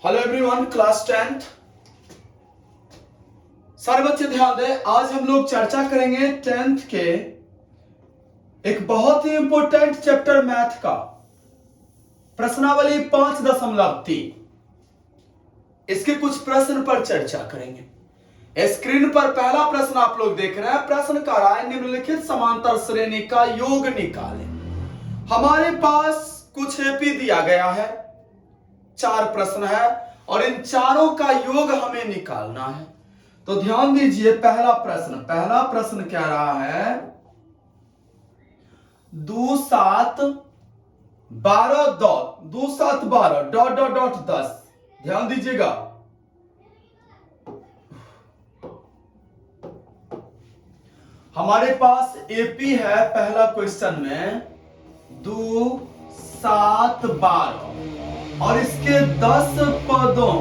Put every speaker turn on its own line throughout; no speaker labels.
Hello everyone, class 10th। सारे बच्चे ध्यान दें, आज हम लोग चर्चा करेंगे 10th के एक बहुत ही इंपॉर्टेंट चैप्टर मैथ का प्रश्नावली 5.3। इसके कुछ प्रश्न पर चर्चा करेंगे। स्क्रीन पर पहला प्रश्न आप लोग देख रहे हैं। प्रश्न का राय निम्नलिखित समांतर श्रेणी का योग निकालें। हमारे पास कुछ एपी दिया गया है, 4 प्रश्न है और इन चारों का योग हमें निकालना है। तो ध्यान दीजिए, पहला प्रश्न क्या रहा है, 2 7 12 डॉट डॉट डॉट 10। ध्यान दीजिएगा, हमारे पास एपी है पहला क्वेश्चन में 2 7 12 और इसके 10 पदों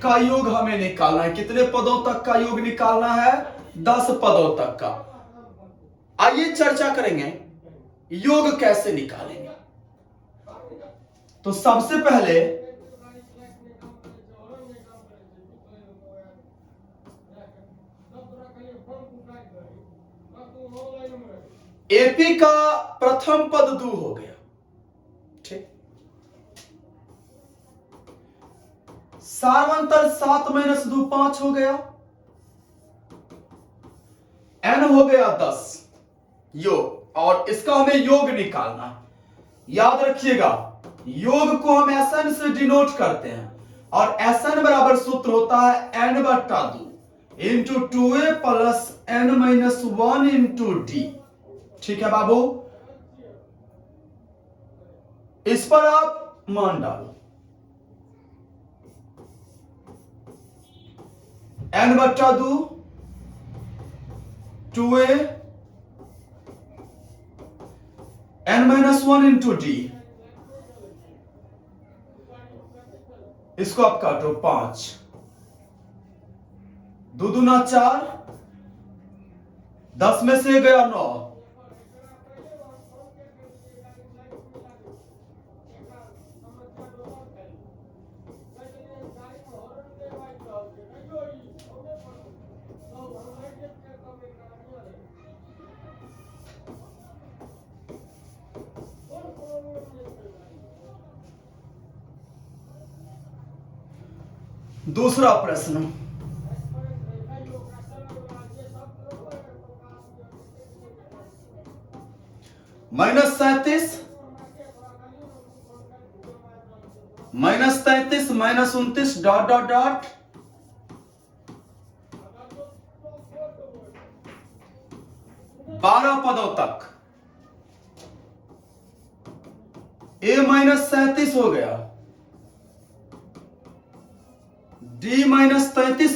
का योग हमें निकालना है। कितने पदों तक का योग निकालना है? 10 पदों तक का। आइए चर्चा करेंगे योग कैसे निकालेंगे। तो सबसे पहले एपी का प्रथम पद 2 हो गया, ठीक। सार्वंतर 7 - 2 5 हो गया, n हो गया 10 योग, और इसका हमें योग निकालना है। याद रखिएगा, योग को हम Sn से डिनोट करते हैं और Sn बराबर सूत्र होता है n/2 into 2a plus n-1 into d। ठीक है बाबू, इस पर आप मान डालो। n/2 2a n-1 into d। इसको आप काटो, 5 2 दूना 4, 10 में से गया 9, दूसरा प्रश्न, -37 -33 -29 डॉट डॉट डॉट 12 पदों तक। a -37 हो गया, d -33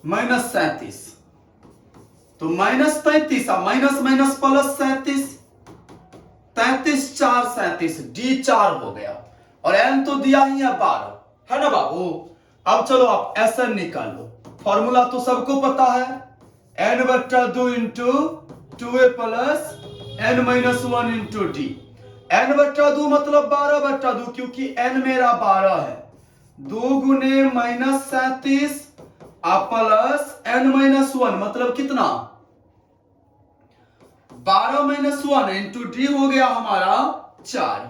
-37, तो -33 माइनस माइनस प्लस 37, 33 4 37, d 4 हो गया और n तो दिया ही है 12, है ना बाबू। अब चलो आप Sn निकाल लो। फॉर्मूला तो सबको पता है, n/2 into 2a plus n-1 into d। n/2 मतलब 12/2, क्योंकि n मेरा 12 है। 2 गुने -37 प्लस n-1 मतलब कितना? 12 - 1 इंटू डी हो गया हमारा 4।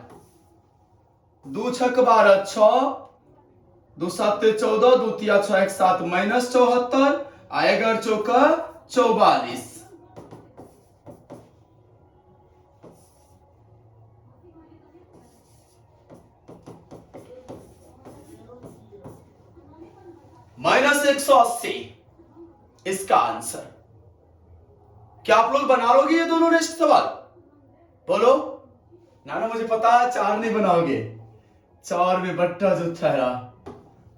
2 6 12 6, 2 7 14, 2 3 6 1 7 -74, 11 4 44। -180 इसका आंसर। क्या आप लोग बना लोगे ये दोनों नेक्स्ट सवाल? बोलो ना, मुझे पता है 4 नहीं बनाओगे, 4 में बट्टा जो ठहरा।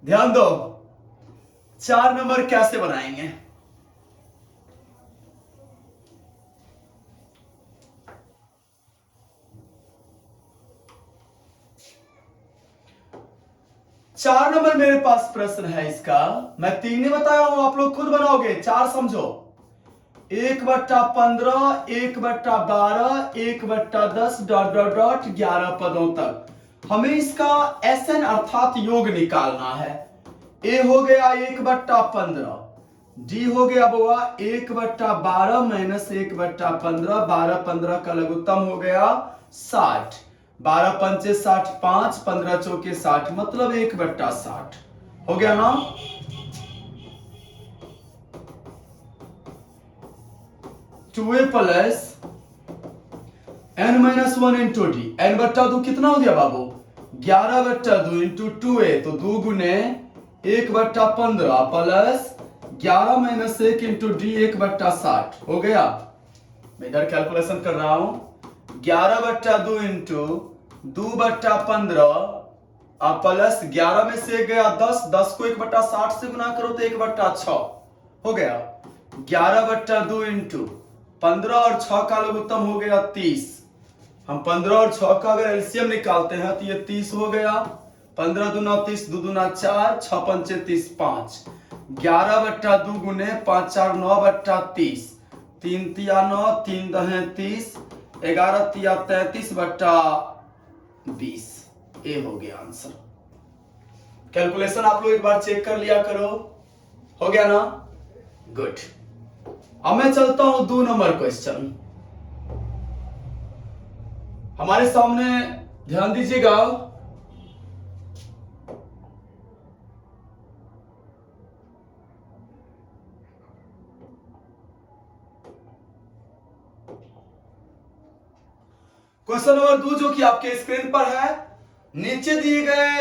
ध्यान दो, 4 नंबर कैसे बनाएंगे। चार नंबर मेरे पास प्रश्न है इसका, मैं 3 नहीं बताया हूं, आप लोग खुद बनाओगे। 4 समझो, 1/15, 1/12, 1/10 डॉट डॉट डॉट 11 पदों तक। हमें इसका SN अर्थात योग निकालना है। A हो गया 1/15, D हो गया बुआ 1/12 माइनस 1/15, 12-15 का लघुत्तम हो गया 60, 12 पंचे 60, 5 15 चौके 60, मतलब 1/60 हो गया ना। 2a plus n-1 into D, n/2 कितना हो गया बाबू 11/2 इंटू 2a, तो 2 गुने 1/15 प्लस 11 माइनस 1 इंटू डी 1/60 हो गया। मैं इधर कैलकुलेशन कर रहा हूं, 11/2 इंटू 2/15 प्लस 11 में से गया 10, 10 को 1/60 से गुना करो तो 1/6 हो गया। 11/2 इंटू 15 और 6 का लघुत्तम हो गया 30। हम 15 और 6 का अगर एलसीएम निकालते हैं तो ये 30 हो गया। 15 दूना 30, 2 दूना 4, 6 पंचे 30, 5, 11/2 गुने 5 4 9/30, 3 तिया 9, 3 दहे 30, 11 तिया 33/20, ए हो गया आंसर। कैलकुलेशन आप लोग एक बार चेक कर लिया करो, हो गया ना, गुड। अब मैं चलता हूं 2 नंबर क्वेश्चन हमारे सामने, ध्यान दीजिएगा। क्वेश्चन नंबर 2 जो कि आपके स्क्रीन पर है, नीचे दिए गए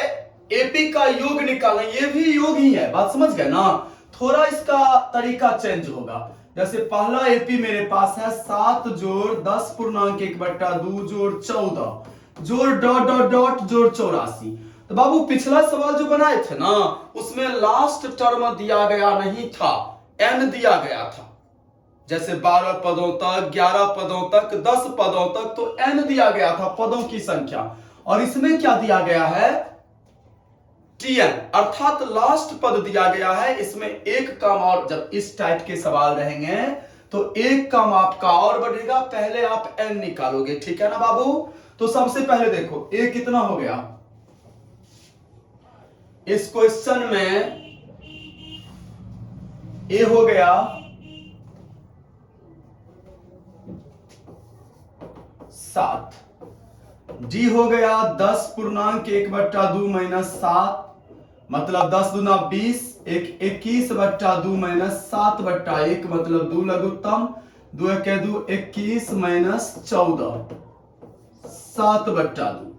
एपी का योग निकालें। ये भी योग ही है, बात समझ गए ना, थोड़ा इसका तरीका चेंज होगा। जैसे पहला एपी मेरे पास है 7 जोड़ 10.1/2 जोड़ 14 जोड़ डॉट डॉट डॉट जोड़ 84। तो बाबू पिछला सवाल जो बनाए थे ना, उसमें लास्ट टर्म दिया गया नहीं था, एन दिया गया था। जैसे 12 पदों तक, 11 पदों तक, 10 पदों तक, तो एन दिया गया था पदों की संख्या। और इसमें क्या दिया गया है, टीएन अर्थात लास्ट पद दिया गया है। इसमें एक काम और, जब इस टाइप के सवाल रहेंगे तो एक काम आपका और बढ़ेगा, पहले आप एन निकालोगे, ठीक है ना बाबू। तो सबसे पहले देखो ए कितना हो गया, इस क्वेश्चन में ए हो गया 7, डी हो गया 10.1/2 माइनस 7, मतलब 10 दूना 20, 21/2 माइनस 7/1, मतलब 2 लघुत्तम, 2 1 2 21 माइनस 14, 7/2।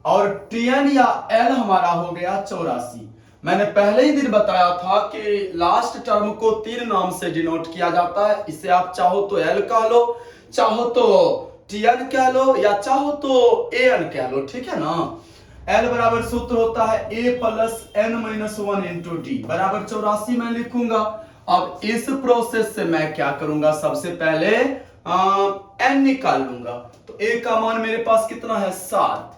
और टीएन या एल हमारा हो गया 84। मैंने पहले ही दिन बताया था कि लास्ट टर्म को 3 नाम से डिनोट किया जाता है। इसे आप चाहो तो एल कह लो, चाहो तो टीएन कह लो, या चाहो तो एन कह लो, ठीक है ना। एल बराबर सूत्र होता है ए प्लस n-1 इंटू डी बराबर 84 मैं लिखूंगा। अब इस प्रोसेस से मैं क्या करूंगा, सबसे पहले एन निकाल लूंगा। तो ए का मान मेरे पास कितना है 7,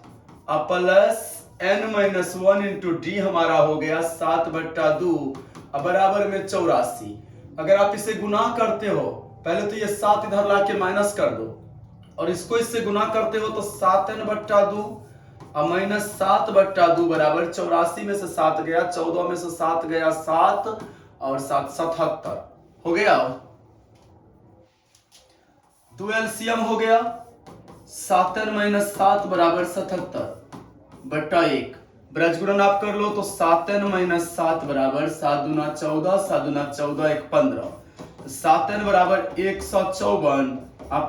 प्लस n-1 इंटू डी हमारा हो गया 7/2 बराबर में 84। अगर आप इसे गुना करते हो, पहले तो ये 7 इधर लाके माइनस कर दो, और इसको इससे गुना करते हो तो 7n/2 माइनस 7/2 बराबर 84 में से 7 गया, 14 में से 7 गया 7, और 7 77 हो गया। 2 एलसीएम हो गया, 7n माइनस 7 बराबर 77/1, ब्रज गुणन आप कर लो तो 7n माइनस 7 बराबर 7 दूना 14, 7 दूना 14 1 15, 7n बराबर 154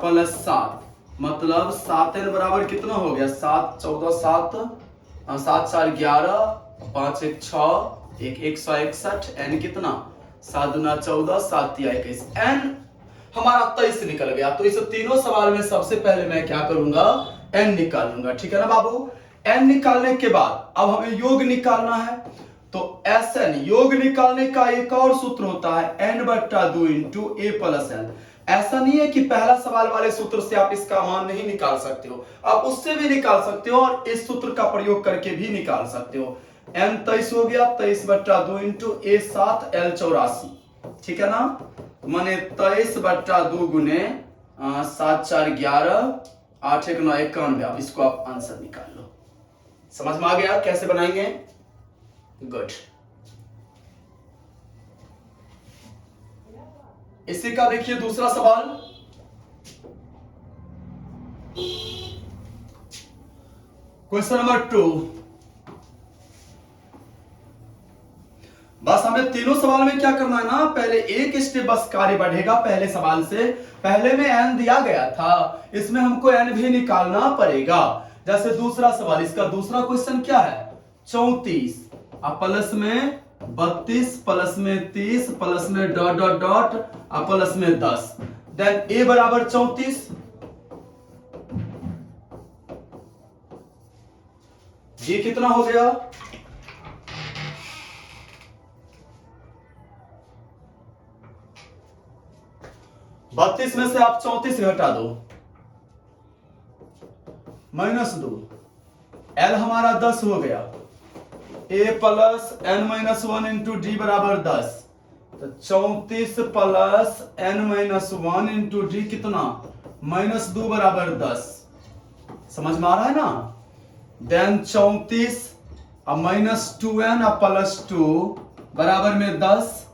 प्लस 7, मतलब 7n बराबर कितना हो गया 7 14 7, 7 4 11, 5 1 6, 1 161, n कितना 7 दूना 14, 7 तिया 21, n हमारा 23 निकल गया। तो इस तीनों सवाल में सबसे पहले मैं क्या करूंगा, n निकालूंगा, ठीक है ना बाबू। n निकालने के बाद अब हमें योग निकालना है, तो Sn योग निकालने का एक और सूत्र होता है n/2 इंटू ए प्लस एल। ऐसा नहीं है कि पहला सवाल वाले सूत्र से आप इसका मान नहीं निकाल सकते हो, आप उससे भी निकाल सकते हो और इस सूत्र का प्रयोग करके भी निकाल सकते हो। n 23 हो गया, 23/2 इंटू ए 7 एल 84, ठीक है ना, माने 23/2 गुने 7 4 11, 8 1 9 91। अब इसको आप आंसर निकाल लो, समझ में आ गया कैसे बनाएंगे? गुड। इसी का देखिए दूसरा सवाल। Question number 2। बस हमें तीनों सवाल में क्या करना है ना, पहले एक स्टेप बस कार्य बढ़ेगा पहले सवाल से। पहले में n दिया गया था, इसमें हमको n भी निकालना पड़ेगा। जैसे दूसरा सवाल, इसका दूसरा क्वेश्चन क्या है? 34 अब प्लस में 32 प्लस में 30 प्लस में डॉट डॉट डॉट अब प्लस में 10। देन a बराबर 34, ये कितना हो गया? 32 में से आप 34 घटा दो, -2, L हमारा 10 हो गया। a plus n minus 1 into d बराबर 10, तो 34 plus n minus 1 into d कितना? -2 बराबर 10। समझ में आ रहा है ना? देन 34 अब -2n अब +2 बराबर में 10,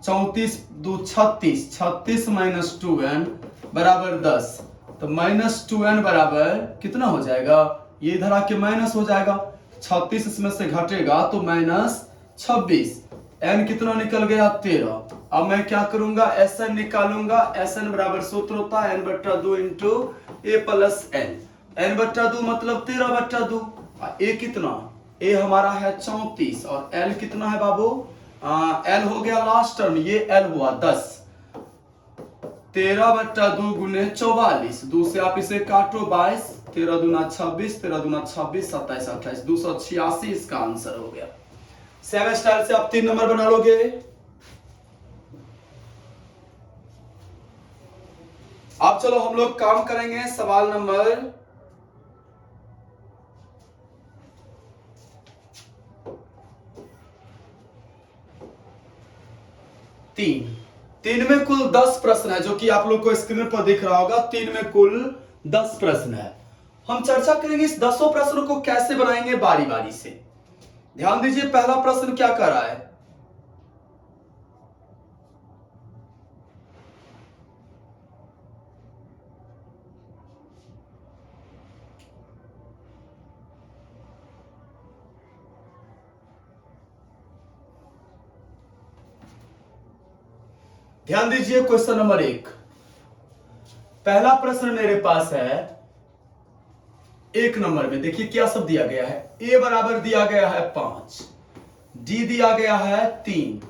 34 2 36, 36 माइनस 2n बराबर 10, तो -2n बराबर कितना हो जाएगा? ये इधर आके माइनस हो जाएगा, 36 इसमें से घटेगा तो -26, n कितना निकल गया? 13। अब मैं क्या करूंगा? Sn निकालूंगा। Sn बराबर सूत्र होता है n/2 into a plus n। n/2 मतलब 13/2। a कितना? a हमारा है 34 और l कितना है बाबू? l हो गया लास्ट टर्म, ये l हुआ 10। 13/2 गुने 44, 2 से आप इसे काटो 22, 13 दूना 26, 13 दूना 26, 27 28, 286 इसका आंसर हो गया। सेम स्टाइल से आप 3 नंबर बना लोगे। अब चलो हम लोग काम करेंगे सवाल नंबर 3 में कुल 10 प्रश्न है, जो कि आप लोग को स्क्रीन पर दिख रहा होगा। 3 में कुल 10 प्रश्न है। हम चर्चा करेंगे इस 10 प्रश्नों को कैसे बनाएंगे बारी बारी से। ध्यान दीजिए, पहला प्रश्न क्या कर रहा है? ध्यान दीजिए, क्वेश्चन नंबर 1। पहला प्रश्न मेरे पास है 1 नंबर में। देखिए क्या सब दिया गया है। a बराबर दिया गया है 5, d दिया गया है 3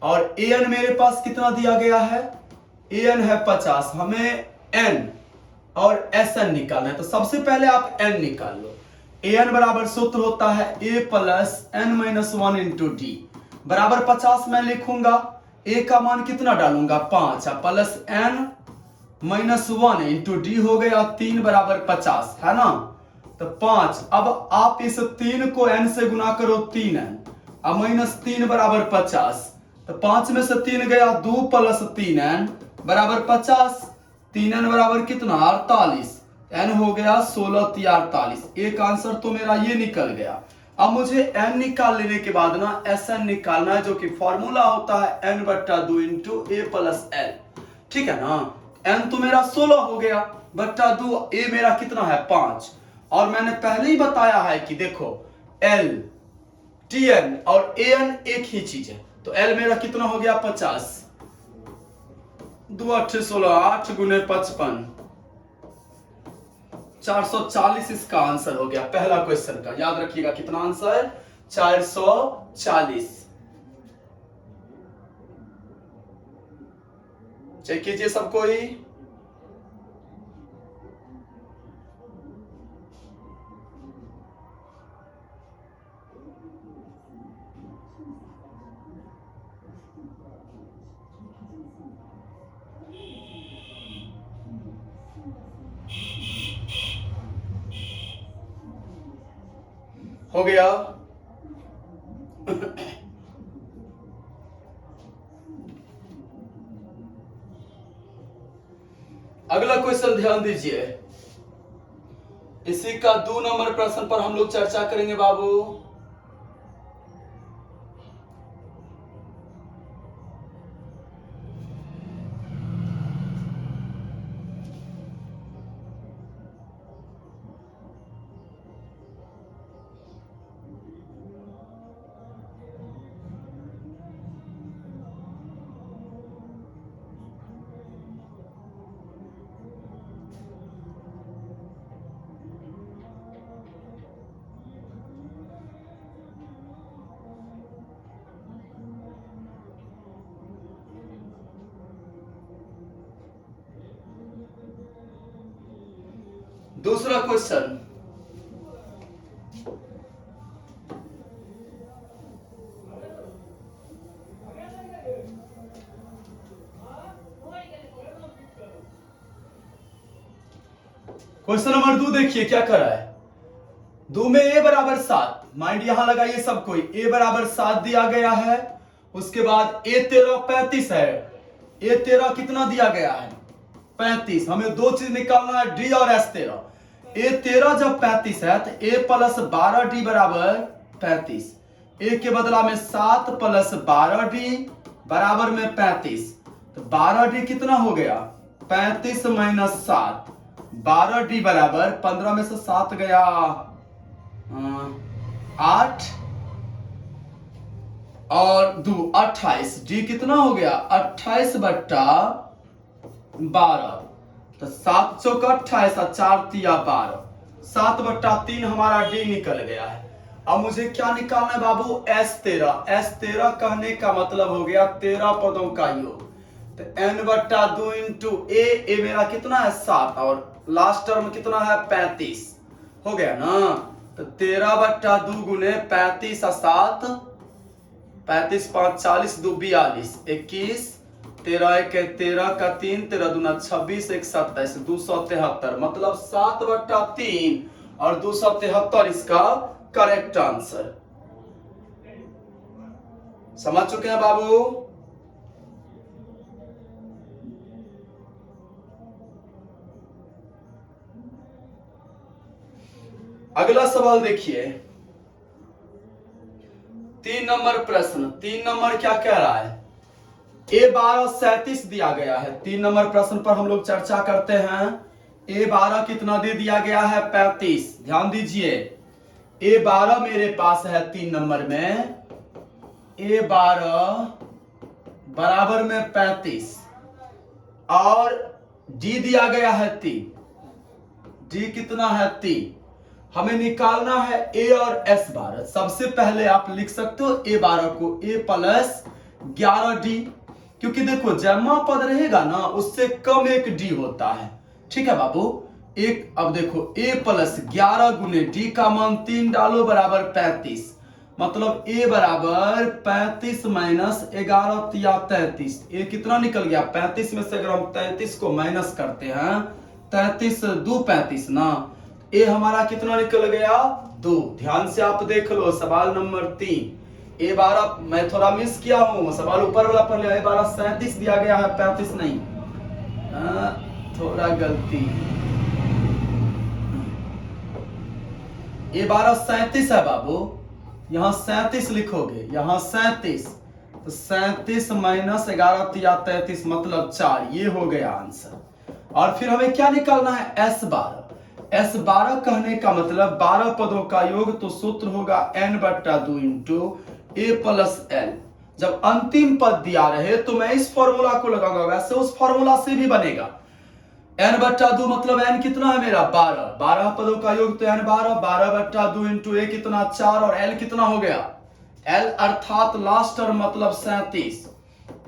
और an मेरे पास कितना दिया गया है? an है 50। हमें n और sn निकालना है, तो सबसे पहले आप n निकाल लो। an बराबर सूत्र होता है a plus n minus 1 into d बराबर 50। मैं लिखूंगा a का मान कितना डालूंगा? 5 plus n minus 1 into D हो गया 3 बराबर 50, है ना? तो 5। अब आप इस 3 को n से गुना करो 3n, अब -3 बराबर 50, तो 5 में से 3 गया 2 प्लस 3n बराबर 50। 3n बराबर कितना? 48, n हो गया 16 48। एक आंसर तो मेरा ये निकल गया। अब मुझे n निकाल लेने के बाद ना Sn निकालना है, जो कि फॉर्मूला होता है n/2 into a plus l। ठीक है ना? n तो मेरा 16 हो गया बट्टा 2, a मेरा कितना है? 5। और मैंने पहले ही बताया है कि देखो l tn और an एक ही चीज है, तो l मेरा कितना हो गया? 50। 2 8 16, 8 गुने 55, 440 इसका आंसर हो गया पहला क्वेश्चन का। याद रखिएगा कितना आंसर? 440। चेक कीजिए सबको ही। हो गया? अगला क्वेश्चन ध्यान दीजिए। इसी का 2 नंबर प्रश्न पर हम लोग चर्चा करेंगे बाबू। दूसरा क्वेश्चन, क्वेश्चन नंबर 2 देखिए क्या कर रहा है। 2 में a बराबर 7, माइंड यहां लगाइए सब कोई। a बराबर 7 दिया गया है, उसके बाद a 13 35 है। a 13 कितना दिया गया है? 35। हमें दो चीज निकालना है, d और s 13। a 13 जब 35 है तो a प्लस 12d बराबर 35। a के बदला में 7 प्लस 12d बराबर में 35। तो 12d कितना हो गया? 35 माइनस 7, 12d बराबर 15 में से 7 गया 8 और 2 28। d कितना हो गया? 28 बट्टा 12। तो 7 चौक 28 और 4 तिया 12, 7 बट्टा 3 हमारा d निकल गया है। अब मुझे क्या निकालना है बाबू? S13। S13 कहने का मतलब हो गया 13 पदों का योग। तो n बट्टा 2 इंटू a मेरा कितना है? 7 और लास्ट टर्म कितना है? 35 हो गया ना। तो 13 बट्टा 2 गुने 35 और 7, 35 5 40, 2 42, 21, 13 1 13 का 3, 13 दूना 26, 1 27, 273। मतलब 7 बट्टा 3 और 273 इसका करेक्ट आंसर। समझ चुके हैं बाबू? अगला सवाल देखिए, 3 नंबर प्रश्न। 3 नंबर क्या कह रहा है? A12 37 दिया गया है। 3 नंबर प्रश्न पर हम लोग चर्चा करते हैं। A12 कितना दे दिया गया है? 35। ध्यान दीजिए, A12 मेरे पास है 3 नंबर में। A12 बराबर में 35 और D दिया गया है 3। D कितना है? 3। हमें निकालना है A और S12। सबसे पहले आप लिख सकते हो A12 को A प्लस 11D, क्योंकि देखो जमा पद रहेगा ना उससे कम एक D होता है। ठीक है बाबू? एक, अब देखो A प्लस 11 गुने D का मान 3 डालो बराबर 35। मतलब A बराबर 35 माइनस 11 तिया 33। A कितना निकल गया? 35 में से अगर हम 33 को माइनस करते हैं, 33 2 35 ना, ए हमारा कितना निकल गया? 2। ध्यान से आप देख लो सवाल नंबर 3। A12 मैं थोड़ा मिस किया हूं, सवाल ऊपर वाला पढ़ लिया। A12 37 दिया गया है, 35 नहीं। थोड़ा गलती। A12 37 है बाबू, यहां 37 लिखोगे, यहां 37। तो 37 माइनस 11 तिया 33 मतलब 4। ये हो गया आंसर। और फिर हमें क्या निकालना है? S12। S12 कहने का मतलब 12 पदों का योग, तो सूत्र होगा n बट्टा 2 इंटू a प्लस l। जब अंतिम पद दिया रहे तो मैं इस फॉर्मूला को लगाऊंगा, वैसे उस फॉर्मूला से भी बनेगा। n बट्टा 2 मतलब n कितना है मेरा? 12। 12 पदों का योग तो n 12। 12 बट्टा 2 इंटू a कितना? 4 और l कितना हो गया? l अर्थात लास्ट टर्म मतलब 37।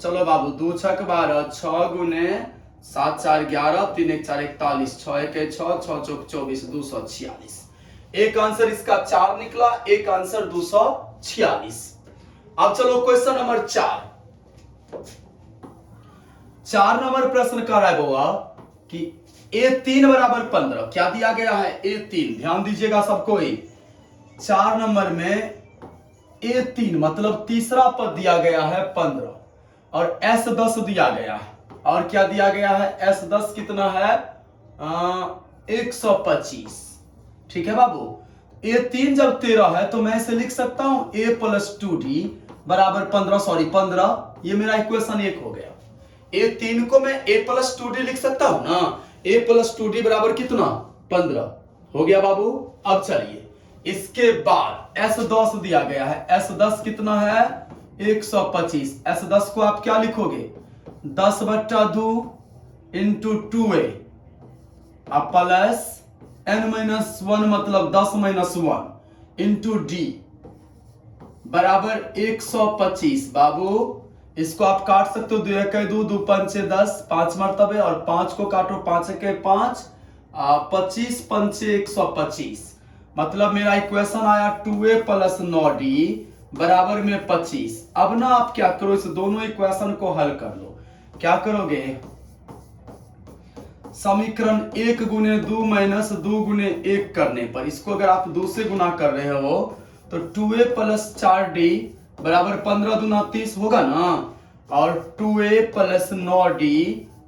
चलो बाबू 2 छक 12, 6 गुने 7 4 11, 3 1 4 41, 6 1 6, 6 चौक 24, 246। एक आंसर इसका 4 निकला, एक आंसर 246। अब चलो क्वेश्चन नंबर 4। 4 नंबर प्रश्न कर रहा है बुआ कि A3 बराबर 15। क्या दिया गया है? A3। ध्यान दीजिएगा सबको। 4 नंबर में A3 मतलब तीसरा पद दिया गया है 15 और S10 दिया गया है। और क्या दिया गया है? S10 कितना है? 125। ठीक है बाबू। ए 3 जब 13 है तो मैं इसे लिख सकता हूं a प्लस 2d बराबर 15, सॉरी 15, ये मेरा इक्वेशन 1 हो गया। ए 3 को मैं a प्लस 2d लिख सकता हूं ना, a प्लस 2d बराबर कितना 15 हो गया बाबू। अब चलिए इसके बाद S10 दिया गया है, S10 कितना है 125। S10 को आप क्या लिखोगे 10/2 इंटू 2a प्लस n-1 मतलब 10-1 इंटू d बराबर 125। बाबू इसको आप काट सकते हो, 2 1 2 2 5 10, 5 मरतबे, और 5 को काटो 5 1 5, 25 5 125। मतलब मेरा इक्वेशन आया 2a प्लस 9d बराबर में 25। अब ना आप क्या करो, इस दोनों इक्वेशन को हल कर लो। क्या करोगे, समीकरण 1 गुने 2 माइनस 2 गुने 1 करने पर इसको अगर आप 2 से गुना कर रहे हो तो 2a प्लस 4d बराबर 15 दूना 30 होगा ना, और 2a प्लस 9d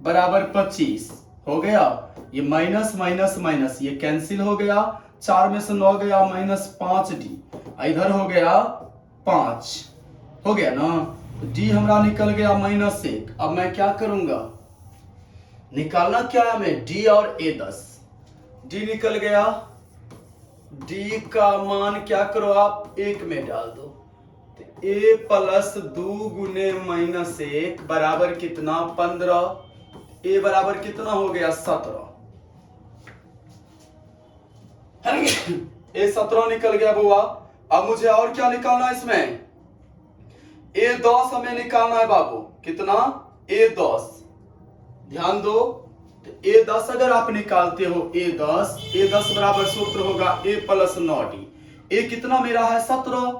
बराबर 25 हो गया। ये माइनस माइनस माइनस ये कैंसिल हो गया, 4 में से 9 गया माइनस 5d, इधर हो गया 5 हो गया ना, d हमारा निकल गया -1। अब मैं क्या करूंगा, निकालना क्या है हमें d और a10। d निकल गया, d का मान क्या करो आप 1 में डाल दो, तो a प्लस 2 गुने -1 बराबर कितना 15, a बराबर कितना हो गया 17, a 17 निकल गया बुआ। अब मुझे और क्या निकालना है इसमें, a10 हमें निकालना है बाबू, कितना a10, ध्यान दो। तो a10 अगर आप निकालते हो a10 बराबर सूत्र होगा a प्लस 9d। a कितना मेरा है 17,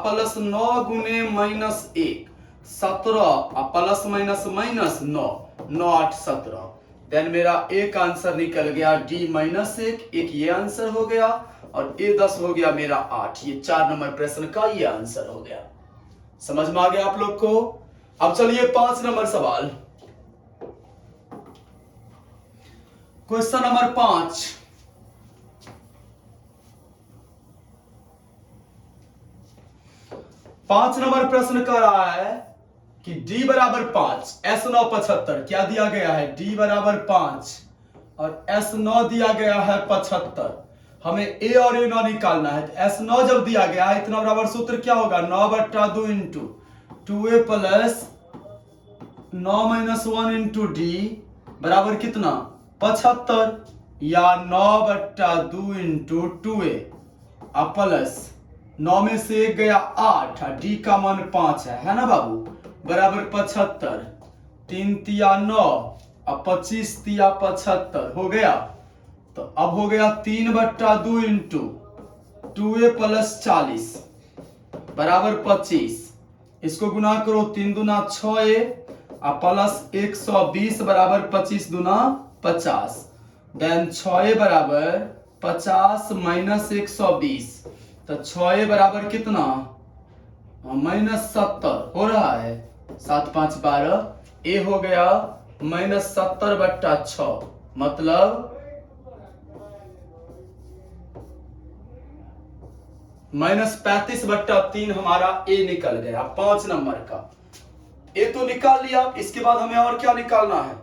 प्लस 9 गुने -1, 17 प्लस माइनस माइनस 9, 9 8 17। देन मेरा a का आंसर निकल गया d -1, एक ये आंसर हो गया, और a10 हो गया मेरा 8। ये 4 नंबर प्रश्न का ये आंसर हो गया। समझ में आ गया आप लोग को। अब चलिए 5 नंबर सवाल, क्वेश्चन नंबर 5। पांच नंबर प्रश्न कर रहा है कि d बराबर 5, S9 75 क्या दिया गया है, d बराबर 5 और S9 दिया गया है 75। हमें a और a9 निकालना है। तो S9 जब दिया गया है इतना बराबर सूत्र क्या होगा 9/2 into 2a plus 9 minus 1 into d बराबर कितना 75, या 9/2 इंटू 2a प्लस 9 में से 1 गया 8, d का मान 5 है ना बाबू, बराबर 75, 3 तिया 9 अब 25 तिया 75 हो गया। तो अब हो गया 3/2 इंटू 2a प्लस 40 बराबर 25। इसको गुना करो 3 दूना 6a प्लस 120 बराबर 25 दूना 50। देन 6a बराबर 50 माइनस 120, तो 6a बराबर कितना -70 हो रहा है, 7 5 12, a हो गया -70/6, मतलब -35/3 हमारा a निकल गया 5 नंबर का। a तो निकाल लिया, इसके बाद हमें और क्या निकालना है,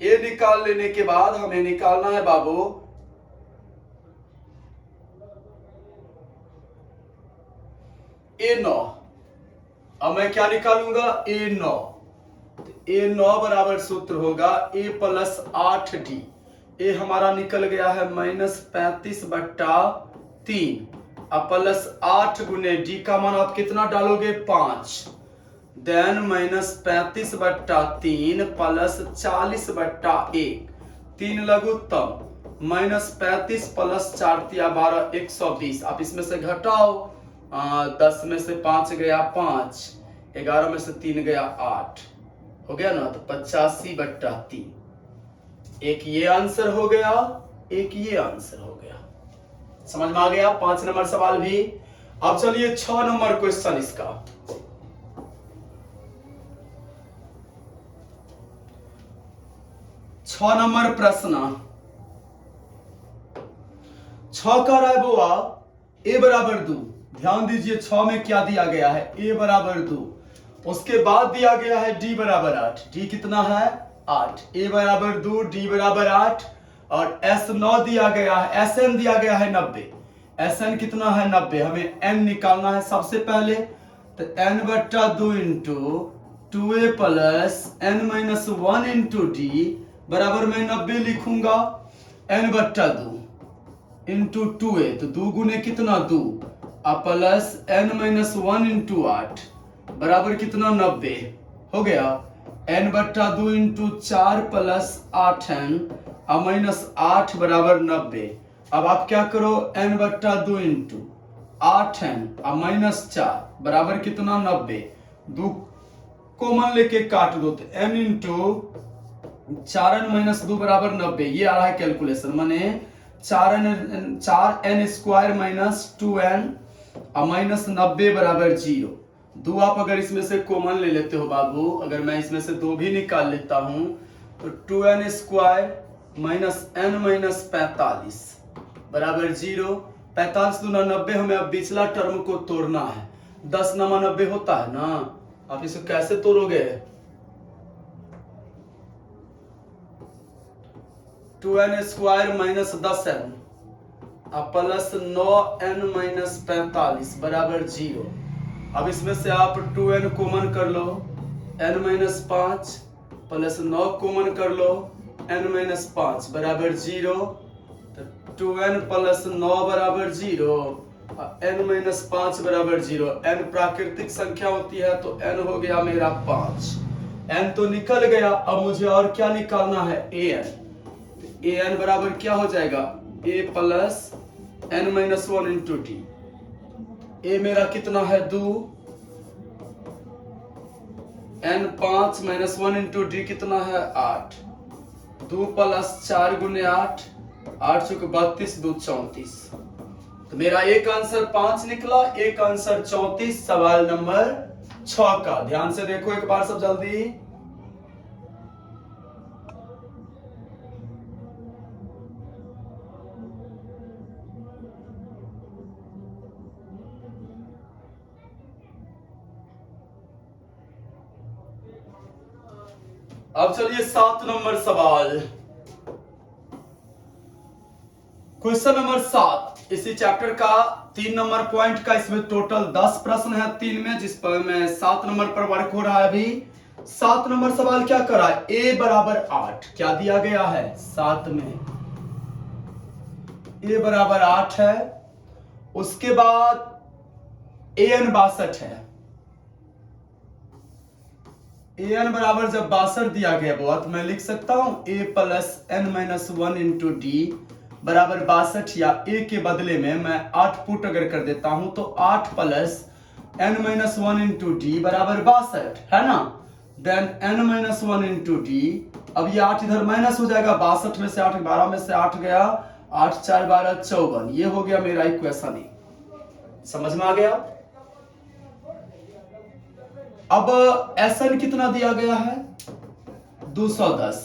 a निकाल लेने के बाद हमें निकालना है बाबू a9। अब मैं क्या निकालूंगा a9, तो a9 बराबर सूत्र होगा a प्लस 8d। a हमारा निकल गया है -35/3 प्लस 8 गुने d का मान आप कितना डालोगे 5, देन -35/3 प्लस 40/1, 3 लघुत्तम, -35 प्लस 4 तिया 12 120। आप इसमें से घटाओ, 10 में से 5 गया 5, 11 में से 3 गया 8, हो गया ना, तो 85/3। एक ये आंसर हो गया, एक ये आंसर हो गया। समझ में आ गया 5 नंबर सवाल भी। अब चलिए 6 नंबर क्वेश्चन इसका, 6 नंबर प्रश्न। 6 6 का राइबोआ ए बराबर 2। ध्यान दीजिए 6 में क्या दिया गया है, ए बराबर 2। उसके बाद दिया गया है डी बराबर 8। डी कितना है 8, ए बराबर 2, डी बराबर 8 और एस 9 दिया गया है, एस एन दिया गया है 90। एस एन कितना है 90, हमें एन निकालना है सबसे पहले। तो एन बट्टा 2 into 2a plus n minus 1 into d बराबर मैं 90 लिखूंगा। एन बट्टा 2 इंटू 2a, तो 2 गुने कितना 2 प्लस एन माइनस 1 इंटू 8 बराबर कितना 90 हो गया। एन बट्टा 2 इंटू 4 प्लस 8n माइनस 8 बराबर 90। अब आप क्या करो, एन बट्टा 2 इंटू 8n माइनस 4 बराबर कितना 90। 2 कॉमन लेके काट दो तो n इंटू 4n माइनस 2 बराबर 90। ये आ रहा है कैलकुलेशन, माने 4n square minus 2n minus 90 बराबर 0। 2 आप अगर इसमें से कॉमन ले लेते हो बाबू, अगर मैं इसमें से 2 भी निकाल लेता हूं तो 2n square minus n minus 45 बराबर 0। 45 दूना 90, हमें अब पिछला टर्म को तोड़ना है। 10 नमा 90 होता है ना, आप इसे कैसे तोड़ोगे। 2n square minus 10n plus 9n minus 45 बराबर 0। अब इसमें से आप 2n कॉमन कर लो, n माइनस 5 प्लस 9 कॉमन कर लो, n माइनस 5 बराबर 0। तो 2n प्लस 9 बराबर 0, n माइनस 5 बराबर 0। n प्राकृतिक संख्या होती है तो n हो गया मेरा 5। n तो निकल गया, अब मुझे और क्या निकालना है, an। तो an बराबर क्या हो जाएगा, a plus n minus 1 into D. a मेरा कितना है 2, n 5 माइनस 1 इंटू डी कितना है 8। 2 प्लस 4 गुने 8, 8 चौक 32, 2 34। तो मेरा एक आंसर 5 निकला, एक आंसर 34 सवाल नंबर 6 का। ध्यान से देखो एक बार सब जल्दी। अब चलिए 7 नंबर सवाल, क्वेश्चन नंबर 7 इसी चैप्टर का 3 नंबर पॉइंट का। इसमें टोटल 10 प्रश्न है 3 में, जिस पर मैं 7 नंबर पर वर्क हो रहा है अभी। 7 नंबर सवाल क्या कर रहा है, a बराबर 8 क्या दिया गया है 7 में, a बराबर 8 है। उसके बाद an 62 है। an बराबर जब 62 दिया गया हुआ तो मैं लिख सकता हूं a plus n minus 1 into d बराबर 62, या a के बदले में मैं 8 पुट अगर कर देता हूं तो 8 plus n minus 1 into d बराबर 62 है ना। Then n minus 1 into d, अब ये 8 इधर माइनस हो जाएगा, 62 में से 8, 12 में से 8 गया, 8 4 12 54। ये हो गया मेरा इक्वेशन ए। समझ में आ गया। अब एन कितना दिया गया है 210,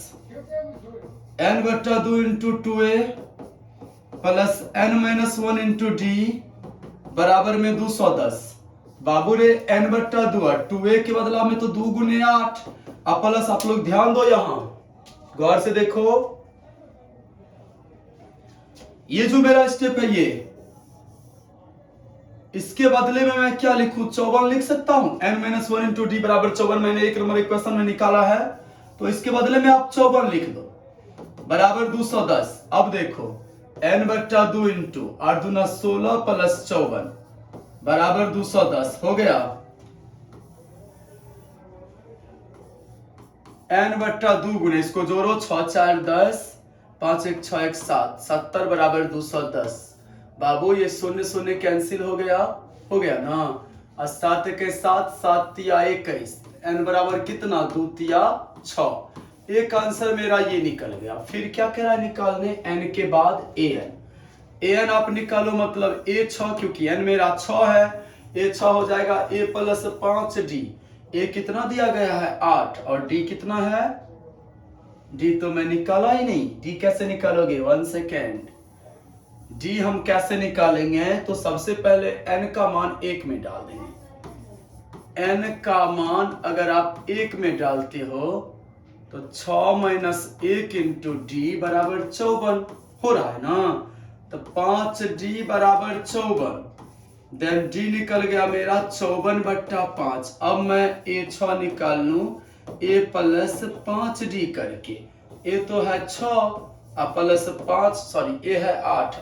n बट्टा 2 into 2a plus n minus 1 into d बराबर में 210। बाबू रे n बट्टा 2a के बदला में तो 2 गुने 8 प्लस, आप लोग ध्यान दो यहां गौर से देखो, ये जो मेरा स्टेप है ये, इसके बदले में मैं क्या लिखूं, 54 लिख सकता हूं। n माइनस 1 इंटू डी बराबर 54 मैंने 1 नंबर इक्वेशन में निकाला है, तो इसके बदले में आप 54 लिख दो बराबर 210। अब देखो n बट्टा 2 इंटू 8 दूना 16 प्लस 54 बराबर 210 हो गया। n बट्टा 2 गुने, इसको जोड़ो, 6 4 10, 5 1 6 1 7, 70 बराबर 210। बाबू ये 0 0 कैंसिल हो गया ना, और 7 के साथ 7 तिया 21, n बराबर कितना 2 तिया 6। एक आंसर मेरा ये निकल गया। फिर क्या कह रहा है निकालने, n के बाद an आप निकालो, मतलब a 6, क्योंकि n मेरा 6 है, a 6 हो जाएगा a प्लस 5d। a कितना दिया गया है 8, और d कितना है, d तो मैं निकाला ही नहीं, d कैसे निकालोगे, 1 सेकेंड। डी हम कैसे निकालेंगे? तो सबसे पहले n का मान 1 में डाल देंगे। n का मान अगर आप 1 में डालते हो तो 6 माइनस 1 इंटू डी बराबर 54 हो रहा है ना। तो 5d बराबर 54, देन डी निकल गया मेरा 54/5। अब मैं a6 निकाल लूं a प्लस 5d करके। a तो है 6 अब प्लस 5, सॉरी a है 8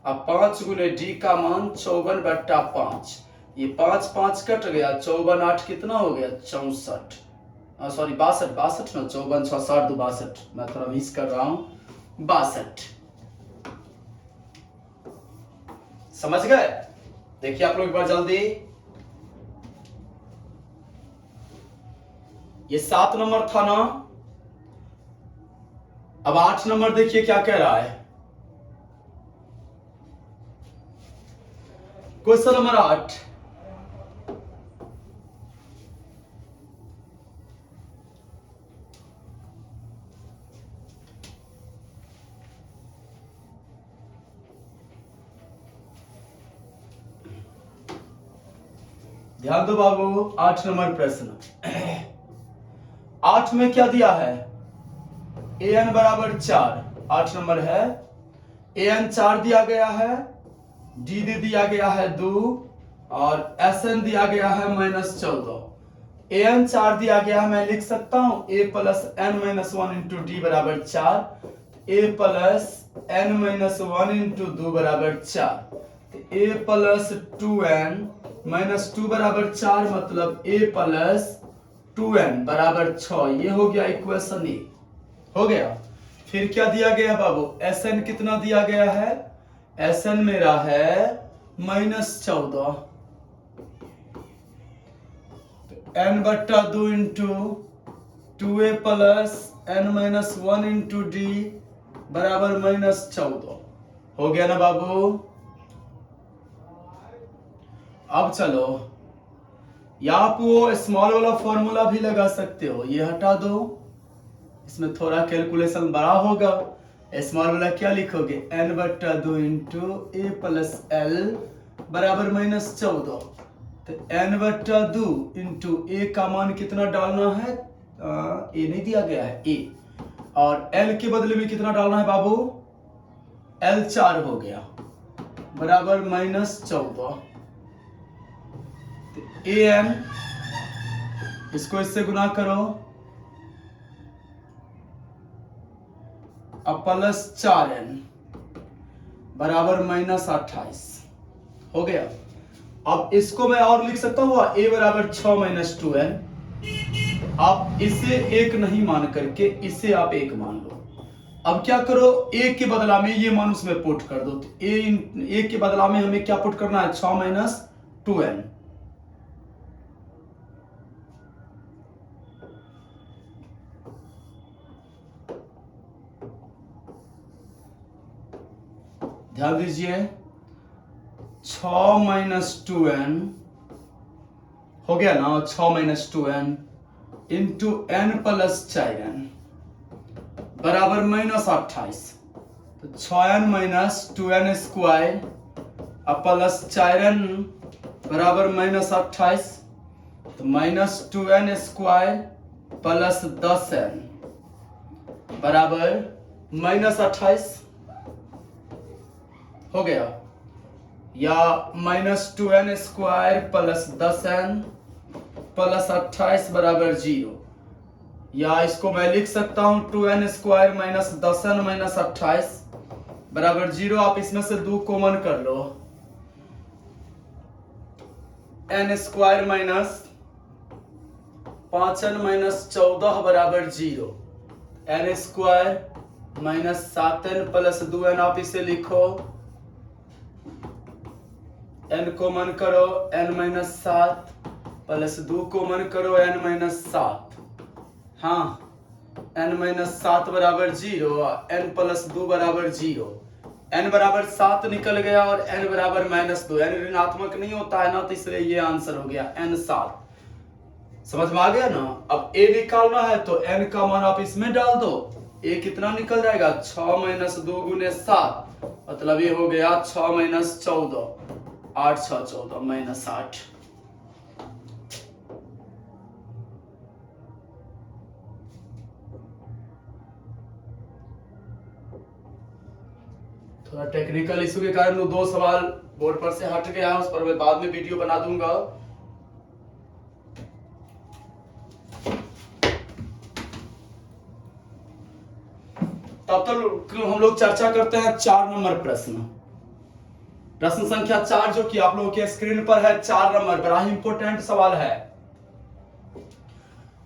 अब 5 गुने d का मान 54/5। ये 5 5 कट गया, 54 8 कितना हो गया? 64, सॉरी 62 ना, 54 6 60 2 62, मैं थोड़ा मिस कर रहा हूं, 62। समझ गए? देखिए आप लोग एक बार जल्दी, ये 7 नंबर था ना। अब 8 नंबर देखिए क्या कह रहा है। क्वेश्चन नंबर 8, ध्यान दो बाबू। 8 नंबर प्रश्न, 8 में क्या दिया है? an बराबर 4, 8 नंबर है। an 4 दिया गया है, dd दिया गया है 2 और sn दिया गया है -14। an 4 दिया गया है, मैं लिख सकता हूं a plus n minus 1 into d बराबर 4, a plus n minus 1 into 2 बराबर 4। a प्लस 2n माइनस 2 बराबर 4, मतलब a प्लस 2n बराबर 6। ये हो गया इक्वेशन ए, हो गया। फिर क्या दिया गया बाबू? Sn कितना दिया गया है? Sn मेरा है -14, n/2 into 2a plus n minus 1 into d बराबर -14। हो गया ना बाबू? अब चलो, या आप वो स्मॉल वाला फॉर्मूला भी लगा सकते हो, ये हटा दो, इसमें थोड़ा कैलकुलेशन बड़ा होगा। स्मॉल वाला क्या लिखोगे? n/2 into a plus l बराबर -14। तो n/2 इंटू a का मान कितना डालना है? a नहीं दिया गया है, a, और l के बदले में कितना डालना है बाबू? l 4 हो गया बराबर -14। an, इसको इससे गुना करो, अब प्लस 4n बराबर -28 हो गया। अब इसको मैं और लिख सकता हूँ, a बराबर 6 माइनस 2n। आप इसे 1 नहीं मान करके इसे आप 1 मान लो। अब क्या करो, a के बदला में ये मान उसमें पुट कर दो। तो a के बदला में हमें क्या पुट करना है? 6 माइनस 2n। ध्यान दीजिए, 6 माइनस 2n हो गया ना, 6 minus 2n into n plus 4n बराबर -28। तो 6n माइनस 2n स्क्वायर अब प्लस 4n बराबर -28। तो -2n स्क्वायर प्लस 10n बराबर -28 हो गया, या -2n square plus 10n plus 28 बराबर 0, या इसको मैं लिख सकता हूं 2n square minus 10n minus 28 बराबर 0। आप इसमें से 2 कॉमन कर लो, n square minus 5n minus 14 बराबर 0, n square minus 7n plus 2n, आप इसे लिखो, n कॉमन करो, n माइनस 7 प्लस 2 कॉमन करो, n माइनस 7, हाँ n माइनस 7 बराबर 0, n प्लस 2 बराबर 0, n बराबर 7 निकल गया और n बराबर -2। n ऋणात्मक नहीं होता है ना, तो इसलिए ये आंसर हो गया n 7। समझ में आ गया ना? अब a निकालना है तो n का मान आप इसमें डाल दो, a कितना निकल जाएगा? 6 माइनस 2 गुने 7 मतलब ये हो गया 6 माइनस 14, 8 6 14 माइनस 8। थोड़ा टेक्निकल इशू के कारण वो 2 सवाल बोर्ड पर से हट गया, उस पर मैं बाद में वीडियो बना दूंगा। तब तक हम लोग चर्चा करते हैं 4 नंबर प्रश्न। प्रश्न संख्या 4 जो कि आप लोगों के स्क्रीन पर है, 4 नंबर बड़ा ही इंपॉर्टेंट सवाल है।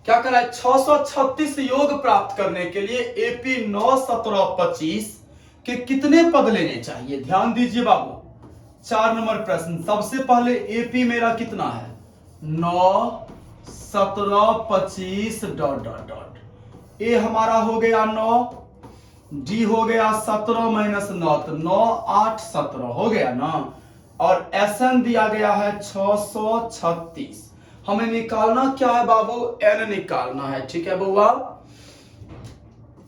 क्या करा है, 636 योग प्राप्त करने के लिए एपी 9 17 25 के कितने पद लेने चाहिए? ध्यान दीजिए बाबू, 4 नंबर प्रश्न। सबसे पहले एपी मेरा कितना है, 9 17 25 डॉट डॉट डॉट। ए हमारा हो गया 9, डी हो गया 17 माइनस 9 तो 9 8 17 हो गया ना, और एसएन दिया गया है 636। हमें निकालना क्या है बाबू, एन निकालना है। ठीक है बउआ,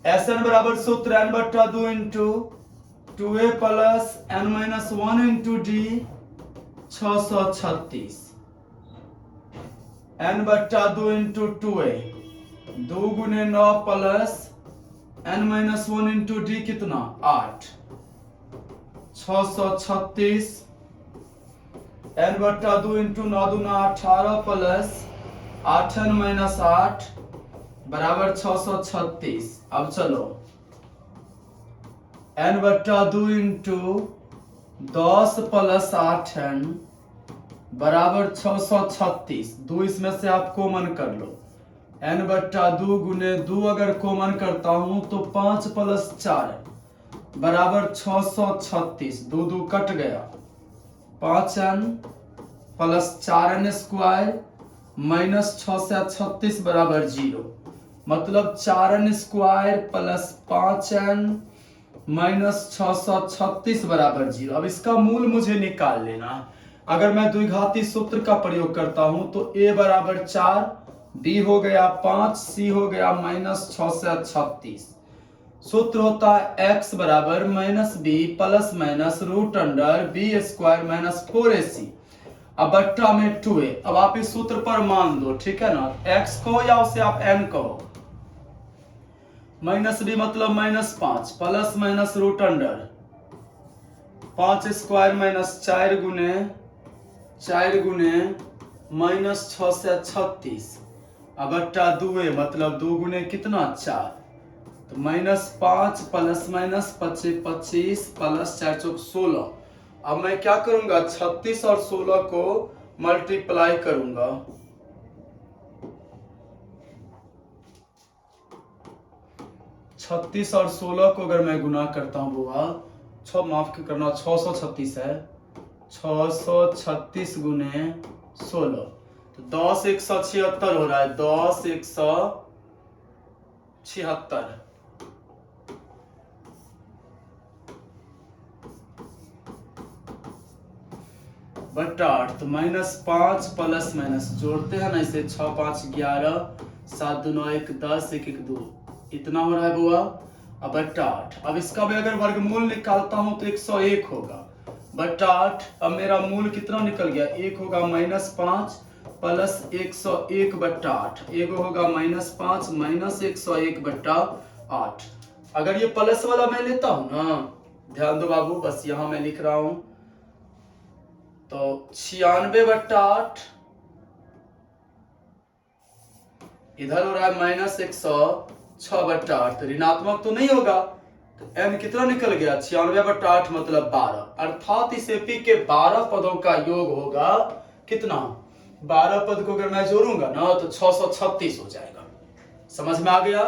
एस एन बराबर सूत्र एन बट्टा 2 into 2a plus n minus 1 into d 636, n बट्टा 2 इंटू 2a 2 गुने 9 plus n minus 1 into d कितना 8, 636 एन बट्टा 2 इंटू 9 दूना 18 प्लस 8 एन माइनस 8 बराबर 636। अब चलो एन बट्टा 2 इंटू 10 प्लस 8 एन बराबर 636। 2 इसमें से आप कॉमन कर लो, एन बट्टा 2 गुने 2 अगर कॉमन करता हूं तो 5 प्लस 4 बराबर 636। 2 2 कट गया, 5n plus 4n square minus 6 से 36 बराबर 0, मतलब 4n square plus 5n minus 636 बराबर 0। अब इसका मूल मुझे निकाल लेना है। अगर मैं द्विघाती सूत्र का प्रयोग करता हूं तो a बराबर 4, b हो गया 5, c हो गया माइनस 6 से 36। सूत्र होता है x बराबर minus b plus minus root under b square minus 4ac, अब बट्टा में 2a। अब आप इस सूत्र पर मान दो, ठीक है ना, x को या उसे आप n कहो। माइनस बी मतलब minus 5 plus minus root under 5 square minus 4 गुने माइनस 6 से 36, अब बट्टा 2a मतलब 2 गुने कितना 4, तो माइनस 5 प्लस माइनस 25 प्लस 4 चौक 16। अब मैं क्या करूंगा, 36 और 16 को मल्टीप्लाई करूंगा, छत्तीस और 16 को अगर मैं गुना करता हूं बुआ, माफ करना 636 है, 636 गुने 16 तो 10 176 हो रहा है, 10 176 बट्टा 8, तो माइनस 5 प्लस माइनस जोड़ते हैं ना इसे, 6 5 11 7 2 9 1 10 1 1 2 इतना हो रहा है बुआ, अब बट्टा 8। अब इसका भी अगर वर्गमूल निकालता हूं तो 101 होगा बट्टा 8। अब मेरा मूल कितना निकल गया, 1 होगा माइनस 5 प्लस 101 बट्टा 8, एक होगा माइनस 5 माइनस 101 बट्टा 8। अगर ये प्लस वाला मैं लेता हूं ना, ध्यान दो बाबू, बस यहां मैं लिख रहा हूं, तो 96 बट्टा 8 इधर हो रहा है माइनस 106 बट्टा 8, तो ऋणात्मक तो नहीं होगा, तो n कितना निकल गया 96 बट्टा 8 मतलब 12, अर्थात इस एपी के 12 पदों का योग होगा कितना, 12 पद को अगर मैं जोड़ूंगा ना तो 636 हो जाएगा। समझ में आ गया।